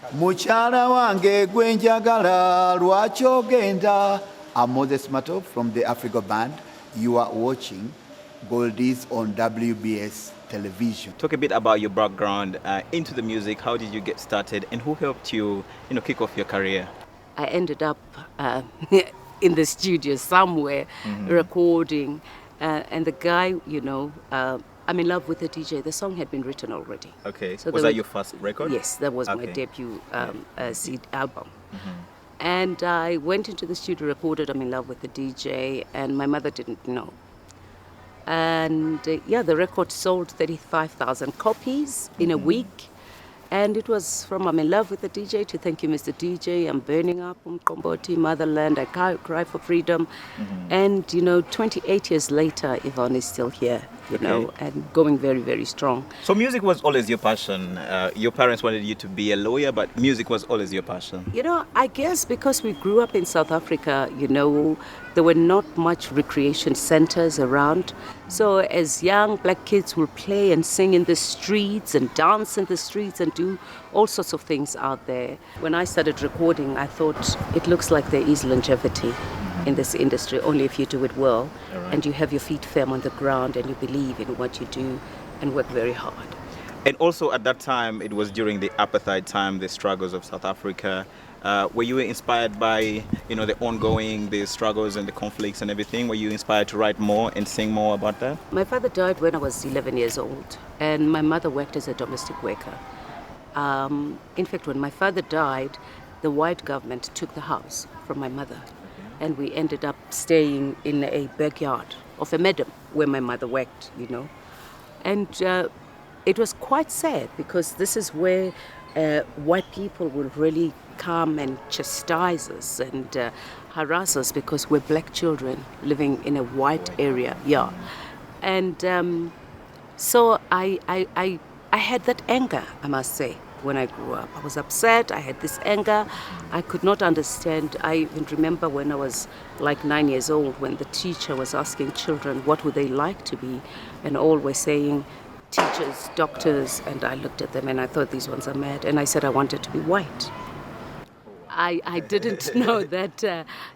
Muchara wange gwenjagala lwaki ogenda. I'm Moses Mato from the Africa Band. You are watching Goldies on WBS television. Talk a bit about your background into the music. How did you get started, and who helped you, kick off your career? I ended up in the studio somewhere recording, and the guy, I'm in love with the DJ. The song had been written already. Okay. So was that your first record? Yes, that was my debut CD album. And I went into the studio, recorded I'm in love with the DJ, and my mother didn't know. And the record sold 35,000 copies in a week. And it was from I'm in love with the DJ to thank you, Mr. DJ, I'm burning up, Mkomboti, motherland, I cry for freedom. And, 28 years later, Yvonne is still here, and going very, very strong. So music was always your passion. Your parents wanted you to be a lawyer, but music was always your passion. I guess because we grew up in South Africa, there were not much recreation centers around. So as young black kids will play and sing in the streets and dance in the streets and do all sorts of things out there. When I started recording, I thought it looks like there is longevity in this industry, only if you do it well, and you have your feet firm on the ground and you believe in what you do and work very hard. And also at that time, it was during the apartheid time, the struggles of South Africa. Were you inspired by, the struggles and the conflicts and everything? Were you inspired to write more and sing more about that? My father died when I was 11 years old, and my mother worked as a domestic worker. In fact, when my father died, the white government took the house from my mother, and we ended up staying in a backyard of a meadow where my mother worked, And it was quite sad because this is where white people will really come and chastise us and harass us because we're black children living in a white area. Yeah. And so I had that anger, I must say, when I grew up. I was upset, I had this anger, I could not understand. I even remember when I was like 9 years old when the teacher was asking children what would they like to be, and all were saying teachers, doctors, and I looked at them and I thought these ones are mad, and I said I wanted to be white. I didn't know that,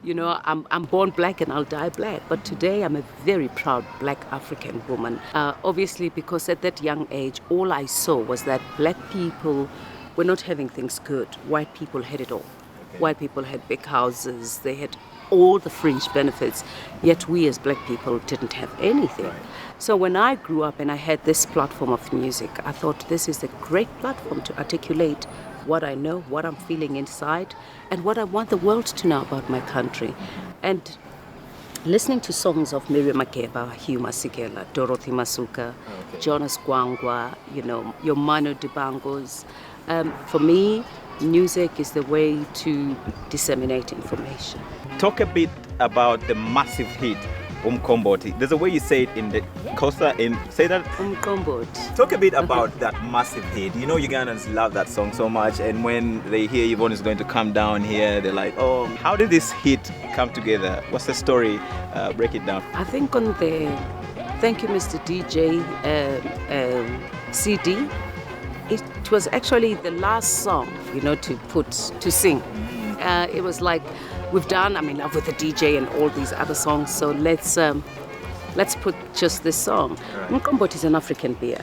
I'm born black and I'll die black. But today I'm a very proud black African woman. Obviously, because at that young age, all I saw was that black people were not having things good. White people had it all. White people had big houses. They had all the fringe benefits. Yet we as black people didn't have anything. So when I grew up and I had this platform of music, I thought this is a great platform to articulate what I know, what I'm feeling inside, and what I want the world to know about my country. And listening to songs of Miriam Makeba, Hugh Masekela, Dorothy Masuka, Jonas Gwangwa, your Manu Dibangos, for me, music is the way to disseminate information. Talk a bit about the massive hit, Umkomboti. There's a way you say it in the Costa, say that? Umkomboti. Talk a bit about that massive hit. Ugandans love that song so much, and when they hear Yvonne is going to come down here, they're like, oh, how did this hit come together? What's the story? Break it down. I think on the Thank You, Mr. DJ CD, it was actually the last song, to sing. It was like, we've done I'm in love with the DJ and all these other songs, so let's put just this song. Mkomboti is an African beer,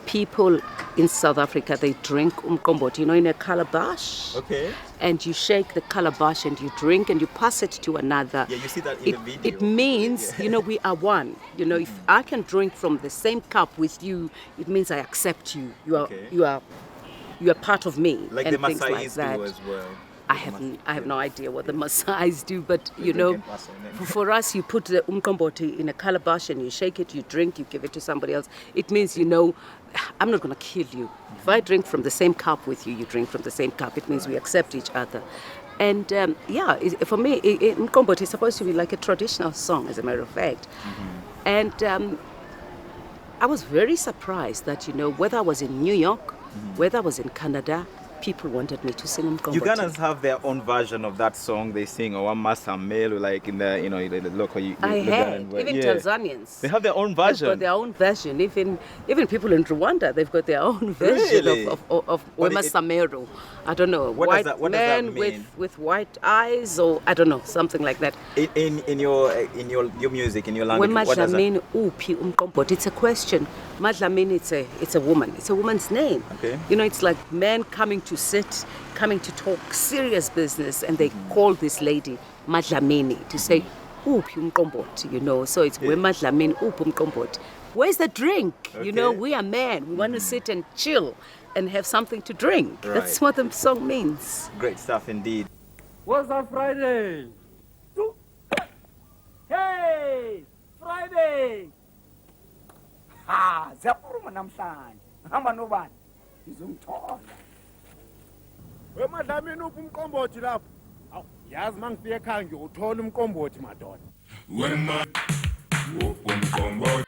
People in South Africa, they drink umkomboti, in a calabash. Okay. And you shake the calabash and you drink and you pass it to another. Yeah, you see that in the video. It means, we are one. If I can drink from the same cup with you, it means I accept you. You are part of me. Like and the things like Maasais that. do as well. I have no idea what the Maasais do, but for us, you put the umkomboti in a calabash and you shake it, you drink, you give it to somebody else. It means, I'm not going to kill you. If I drink from the same cup with you, you drink from the same cup. It means we accept each other. And for me, umkomboti is supposed to be like a traditional song, as a matter of fact. And I was very surprised that, whether I was in New York, whether I was in Canada, people wanted me to sing Mqombothi. Ugandans have their own version of that song they sing, or Masamelu, like in the, the local I Ugandan had, way. even Yeah. Tanzanians. They have their own They've version. got their own version. Even people in Rwanda, they've got their own version Really? of But Wema Sameru. I don't know. What does that man mean? with white eyes, or I don't know, something like that. In your music, in your language, Wema what does that? Dlamini uphi umqombothi. It's a question. Madlamini, it's a woman. It's a woman's name. Okay. It's like men coming to sit, coming to talk serious business, and they call this lady Madlamini to say uphi umqombothi. So it's Wema Dlamini uphi umqombothi. Where's the drink? Okay. We are men. We want to sit and chill and have something to drink. Right. That's what the song means. Great stuff indeed. What's up, Friday? Hey, Friday! Ha, ziyaphuma namhlanje. Hamba nobani? Ngizomthola. Wema Dlamini uphi umqombothi lapho? Awu, yazi mangifika ekhaya ngiyothola umqombothi madoda. Wema, umqombothi.